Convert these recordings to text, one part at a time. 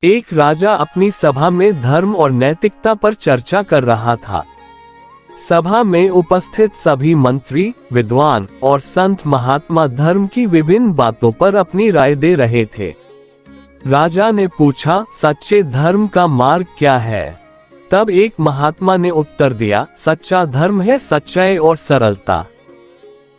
एक राजा अपनी सभा में धर्म और नैतिकता पर चर्चा कर रहा था। सभा में उपस्थित सभी मंत्री, विद्वान और संत महात्मा धर्म की विभिन्न बातों पर अपनी राय दे रहे थे। राजा ने पूछा, सच्चे धर्म का मार्ग क्या है? तब एक महात्मा ने उत्तर दिया, सच्चा धर्म है सच्चाई और सरलता।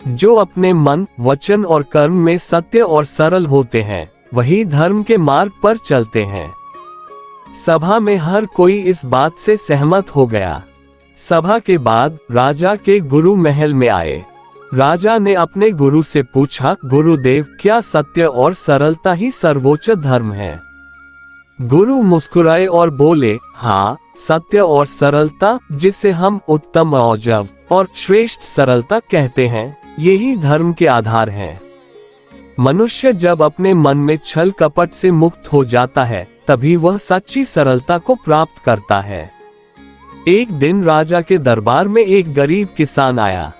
जो अपने मन, वचन और कर्म में सत्य और सरल होते हैं, वही धर्म के मार्ग पर चलते हैं। सभा में हर कोई इस बात से सहमत हो गया। सभा के बाद राजा के गुरु महल में आए। राजा ने अपने गुरु से पूछा, गुरुदेव, क्या सत्य और सरलता ही सर्वोच्च धर्म है? गुरु मुस्कुराए और बोले, हाँ, सत्य और सरलता, जिसे हम उत्तम औजव और श्रेष्ठ सरलता कहते हैं, यही धर्म के आधार हैं। मनुष्य जब अपने मन में छल कपट से मुक्त हो जाता है, तभी वह सच्ची सरलता को प्राप्त करता है। एक दिन राजा के दरबार में एक गरीब किसान आया।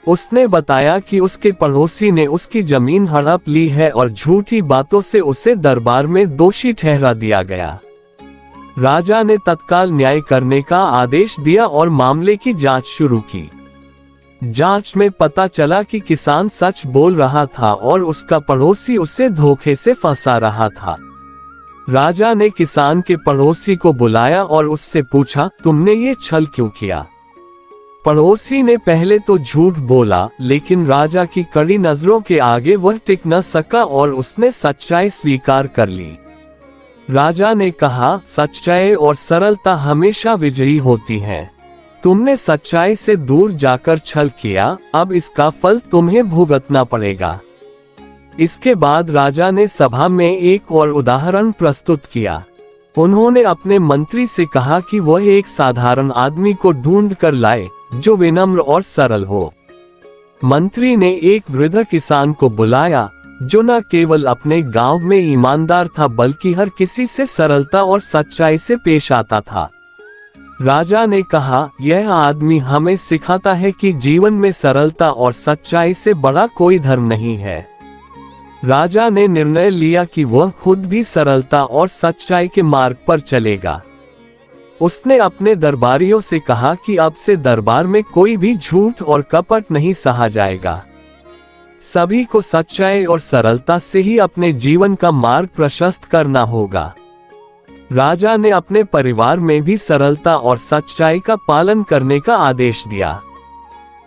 उसने बताया कि उसके पड़ोसी ने उसकी जमीन हड़प ली है और झूठी बातों से उसे दरबार में दोषी ठहरा दिया गया। राजा ने तत्काल न्याय करने का आदेश दिया और मामले की जांच शुरू की। जांच में पता चला कि किसान सच बोल रहा था और उसका पड़ोसी उसे धोखे से फंसा रहा था। राजा ने किसान के पड़ोसी को बुलाया और उससे पूछा, तुमने ये छल क्यों किया? पड़ोसी ने पहले तो झूठ बोला, लेकिन राजा की कड़ी नजरों के आगे वह टिक न सका और उसने सच्चाई स्वीकार कर ली। राजा ने कहा, सच्चाई और सरलता हमेशा विजयी होती हैं। तुमने सच्चाई से दूर जाकर छल किया, अब इसका फल तुम्हें भुगतना पड़ेगा। इसके बाद राजा ने सभा में एक और उदाहरण प्रस्तुत किया। उन्होंने अपने मंत्री से कहा कि वह एक साधारण आदमी को ढूंढ कर लाए, जो विनम्र और सरल हो। मंत्री ने एक वृद्ध किसान को बुलाया, जो न केवल अपने गांव में ईमानदार था, बल्कि हर किसी से सरलता और सच्चाई से पेश आता था। राजा ने कहा, यह आदमी हमें सिखाता है कि जीवन में सरलता और सच्चाई से बड़ा कोई धर्म नहीं है। राजा ने निर्णय लिया कि वह खुद भी सरलता और सच्चाई के मार्ग पर चलेगा। उसने अपने दरबारियों से कहा कि अब से दरबार में कोई भी झूठ और कपट नहीं सहा जाएगा। सभी को सच्चाई और सरलता से ही अपने जीवन का मार्ग प्रशस्त करना होगा। राजा ने अपने परिवार में भी सरलता और सच्चाई का पालन करने का आदेश दिया।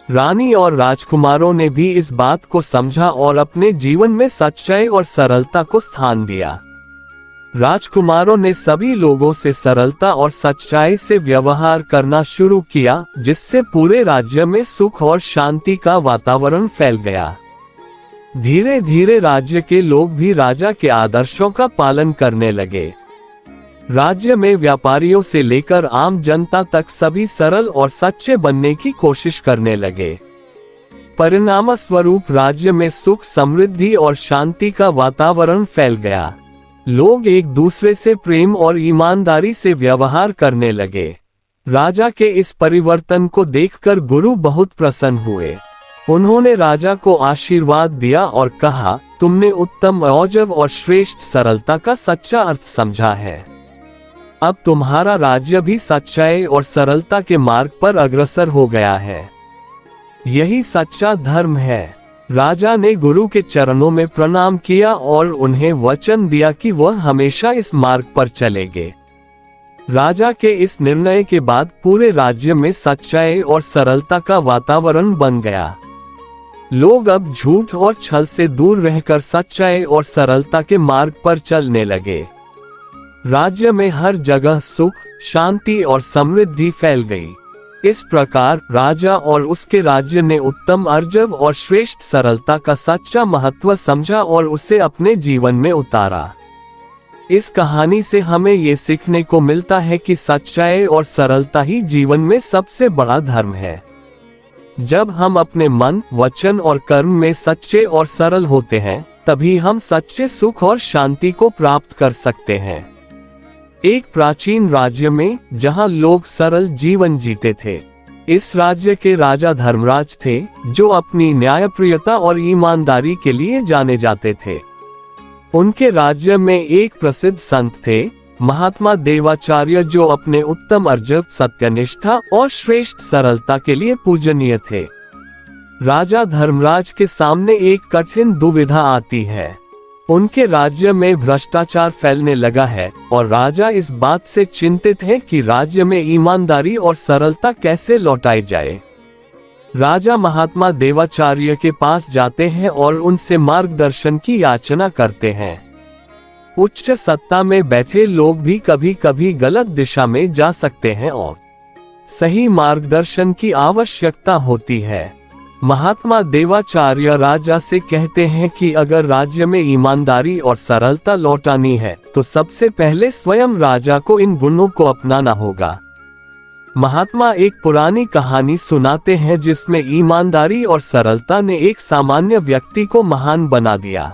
रानी और राजकुमारों ने भी इस बात को समझा और अपने जीवन में सच्चाई और सरलता को स्थान दिया। राजकुमारों ने सभी लोगों से सरलता और सच्चाई से व्यवहार करना शुरू किया, जिससे पूरे राज्य में सुख और शांति का वातावरण फैल गया। धीरे धीरे राज्य के लोग भी राजा के आदर्शों का पालन करने लगे। राज्य में व्यापारियों से लेकर आम जनता तक सभी सरल और सच्चे बनने की कोशिश करने लगे। परिणाम स्वरूप राज्य में सुख, समृद्धि और शांति का वातावरण फैल गया। लोग एक दूसरे से प्रेम और ईमानदारी से व्यवहार करने लगे। राजा के इस परिवर्तन को देखकर गुरु बहुत प्रसन्न हुए। उन्होंने राजा को आशीर्वाद दिया और कहा, तुमने उत्तम औजव और श्रेष्ठ सरलता का सच्चा अर्थ समझा है। अब तुम्हारा राज्य भी सच्चाई और सरलता के मार्ग पर अग्रसर हो गया है। यही सच्चा धर्म है। राजा ने गुरु के चरणों में प्रणाम किया और उन्हें वचन दिया कि वह हमेशा इस मार्ग पर चलेंगे। राजा के इस निर्णय के बाद पूरे राज्य में सच्चाई और सरलता का वातावरण बन गया। लोग अब झूठ और छल से दूर रहकर सच्चाई और सरलता के मार्ग पर चलने लगे। राज्य में हर जगह सुख, शांति और समृद्धि फैल गई। इस प्रकार राजा और उसके राज्य ने उत्तम औजव और श्रेष्ठ सरलता का सच्चा महत्व समझा और उसे अपने जीवन में उतारा। इस कहानी से हमें ये सीखने को मिलता है कि सच्चाई और सरलता ही जीवन में सबसे बड़ा धर्म है। जब हम अपने मन, वचन और कर्म में सच्चे और सरल होते हैं, तभी हम सच्चे सुख और शांति को प्राप्त कर सकते हैं। एक प्राचीन राज्य में, जहां लोग सरल जीवन जीते थे, इस राज्य के राजा धर्मराज थे, जो अपनी न्यायप्रियता और ईमानदारी के लिए जाने जाते थे। उनके राज्य में एक प्रसिद्ध संत थे, महात्मा देवाचार्य जो अपने उत्तम अर्जव, सत्यनिष्ठा और श्रेष्ठ सरलता के लिए पूजनीय थे। राजा धर्मराज के सामने एक कठिन दुविधा आती है। उनके राज्य में भ्रष्टाचार फैलने लगा है और राजा इस बात से चिंतित है कि राज्य में ईमानदारी और सरलता कैसे लौटाई जाए। राजा महात्मा देवाचार्य के पास जाते हैं और उनसे मार्गदर्शन की याचना करते हैं। उच्च सत्ता में बैठे लोग भी कभी कभी गलत दिशा में जा सकते हैं और सही मार्गदर्शन की आवश्यकता होती है। महात्मा देवाचार्य राजा से कहते हैं कि अगर राज्य में ईमानदारी और सरलता लौटानी है तो सबसे पहले स्वयं राजा को इन गुणों को अपनाना होगा। महात्मा एक पुरानी कहानी सुनाते हैं जिसमें ईमानदारी और सरलता ने एक सामान्य व्यक्ति को महान बना दिया।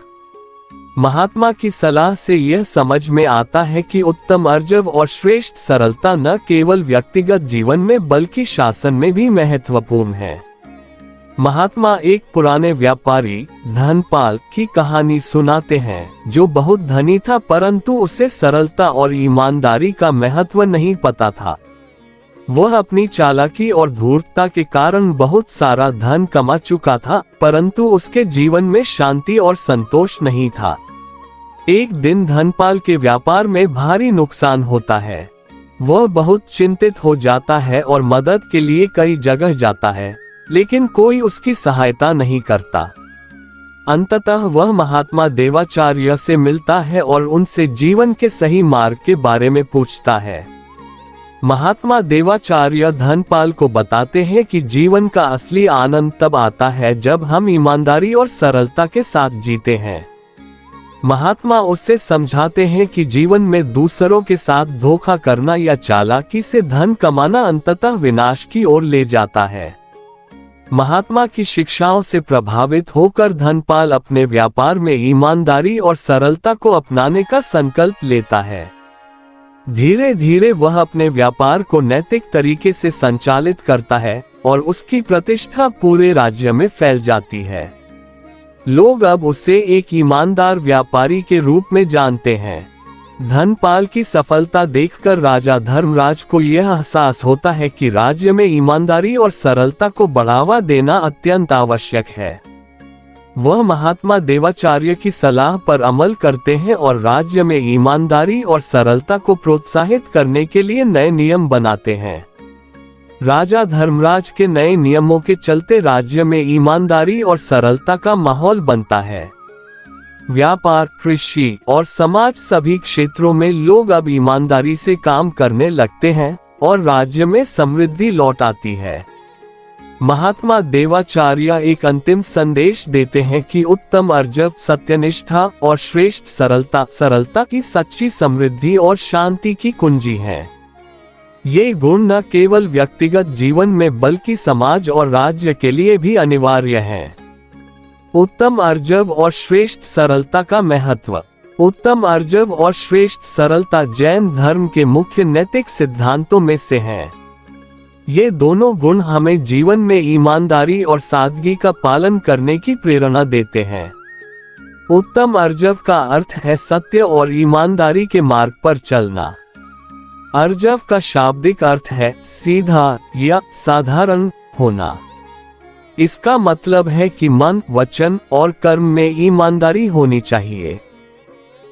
महात्मा की सलाह से यह समझ में आता है कि उत्तम अर्जव और श्रेष्ठ सरलता न केवल व्यक्तिगत जीवन में बल्कि शासन में भी महत्वपूर्ण है। महात्मा एक पुराने व्यापारी धनपाल की कहानी सुनाते हैं जो बहुत धनी था, परंतु उसे सरलता और ईमानदारी का महत्व नहीं पता था। वह अपनी चालाकी और धूर्तता के कारण बहुत सारा धन कमा चुका था, परंतु उसके जीवन में शांति और संतोष नहीं था। एक दिन धनपाल के व्यापार में भारी नुकसान होता है। वह बहुत चिंतित हो जाता है और मदद के लिए कई जगह जाता है, लेकिन कोई उसकी सहायता नहीं करता। अंततः वह महात्मा देवाचार्य से मिलता है और उनसे जीवन के सही मार्ग के बारे में पूछता है। महात्मा देवाचार्य धनपाल को बताते हैं कि जीवन का असली आनंद तब आता है जब हम ईमानदारी और सरलता के साथ जीते हैं। महात्मा उससे समझाते हैं कि जीवन में दूसरों के साथ धोखा करना या चालाकी से धन कमाना अंततः विनाश की ओर ले जाता है। महात्मा की शिक्षाओं से प्रभावित होकर धनपाल अपने व्यापार में ईमानदारी और सरलता को अपनाने का संकल्प लेता है। धीरे धीरे वह अपने व्यापार को नैतिक तरीके से संचालित करता है और उसकी प्रतिष्ठा पूरे राज्य में फैल जाती है। लोग अब उसे एक ईमानदार व्यापारी के रूप में जानते हैं। धनपाल की सफलता देखकर राजा धर्मराज को यह एहसास होता है कि राज्य में ईमानदारी और सरलता को बढ़ावा देना अत्यंत आवश्यक है। वह महात्मा देवाचार्य की सलाह पर अमल करते हैं और राज्य में ईमानदारी और सरलता को प्रोत्साहित करने के लिए नए नियम बनाते हैं। राजा धर्मराज के नए नियमों के चलते राज्य में ईमानदारी और सरलता का माहौल बनता है। व्यापार, कृषि और समाज सभी क्षेत्रों में लोग अब ईमानदारी से काम करने लगते हैं और राज्य में समृद्धि लौट आती है। महात्मा देवाचार्य एक अंतिम संदेश देते हैं कि उत्तम अर्जव, सत्यनिष्ठा और श्रेष्ठ सरलता की सच्ची समृद्धि और शांति की कुंजी है। ये गुण न केवल व्यक्तिगत जीवन में बल्कि समाज और राज्य के लिए भी अनिवार्य हैं। उत्तम अर्जव और श्रेष्ठ सरलता का महत्व। उत्तम अर्जव और श्रेष्ठ सरलता जैन धर्म के मुख्य नैतिक सिद्धांतों में से हैं। ये दोनों गुण हमें जीवन में ईमानदारी और सादगी का पालन करने की प्रेरणा देते हैं। उत्तम अर्जव का अर्थ है सत्य और ईमानदारी के मार्ग पर चलना। अर्जव का शाब्दिक अर्थ है सीधा या साधारण होना। इसका मतलब है कि मन, वचन और कर्म में ईमानदारी होनी चाहिए।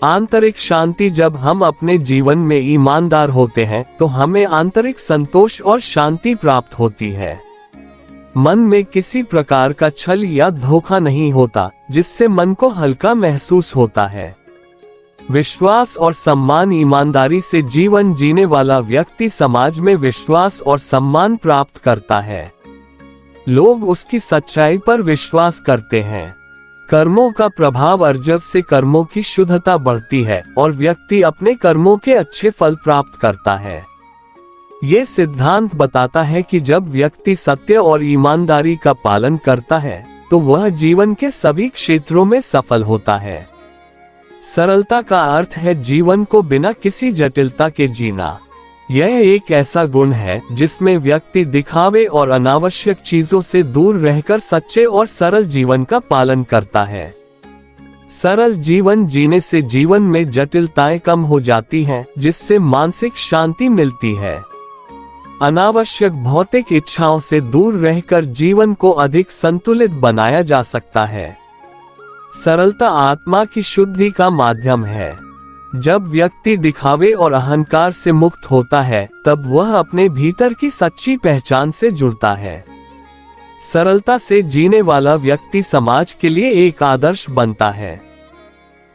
आंतरिक शांति। जब हम अपने जीवन में ईमानदार होते हैं तो हमें आंतरिक संतोष और शांति प्राप्त होती है। मन में किसी प्रकार का छल या धोखा नहीं होता, जिससे मन को हल्का महसूस होता है। विश्वास और सम्मान। ईमानदारी से जीवन जीने वाला व्यक्ति समाज में विश्वास और सम्मान प्राप्त करता है। लोग उसकी सच्चाई पर विश्वास करते हैं। कर्मों का प्रभाव। अर्जव से कर्मों की शुद्धता बढ़ती है और व्यक्ति अपने कर्मों के अच्छे फल प्राप्त करता है। ये सिद्धांत बताता है कि जब व्यक्ति सत्य और ईमानदारी का पालन करता है तो वह जीवन के सभी क्षेत्रों में सफल होता है। सरलता का अर्थ है जीवन को बिना किसी जटिलता के जीना। यह एक ऐसा गुण है जिसमें व्यक्ति दिखावे और अनावश्यक चीजों से दूर रहकर सच्चे और सरल जीवन का पालन करता है। सरल जीवन जीने से जीवन में जटिलताएं कम हो जाती हैं, जिससे मानसिक शांति मिलती है। अनावश्यक भौतिक इच्छाओं से दूर रहकर जीवन को अधिक संतुलित बनाया जा सकता है। सरलता आत्मा की शुद्धि का माध्यम है। जब व्यक्ति दिखावे और अहंकार से मुक्त होता है, तब वह अपने भीतर की सच्ची पहचान से जुड़ता है। सरलता से जीने वाला व्यक्ति समाज के लिए एक आदर्श बनता है।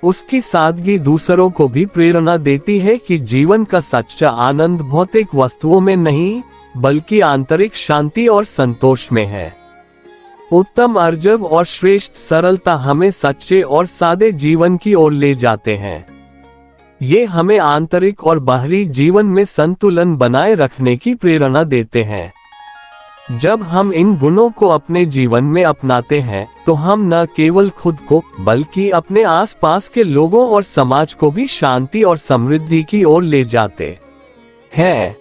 उसकी सादगी दूसरों को भी प्रेरणा देती है कि जीवन का सच्चा आनंद भौतिक वस्तुओं में नहीं, बल्कि आंतरिक शांति और संतोष में है। उत्तम अर्जव और श्रेष्ठ सरलता हमें सच्चे और सादे जीवन की ओर ले जाते हैं। ये हमें आंतरिक और बाहरी जीवन में संतुलन बनाए रखने की प्रेरणा देते हैं। जब हम इन गुणों को अपने जीवन में अपनाते हैं, तो हम न केवल खुद को, बल्कि अपने आसपास के लोगों और समाज को भी शांति और समृद्धि की ओर ले जाते हैं।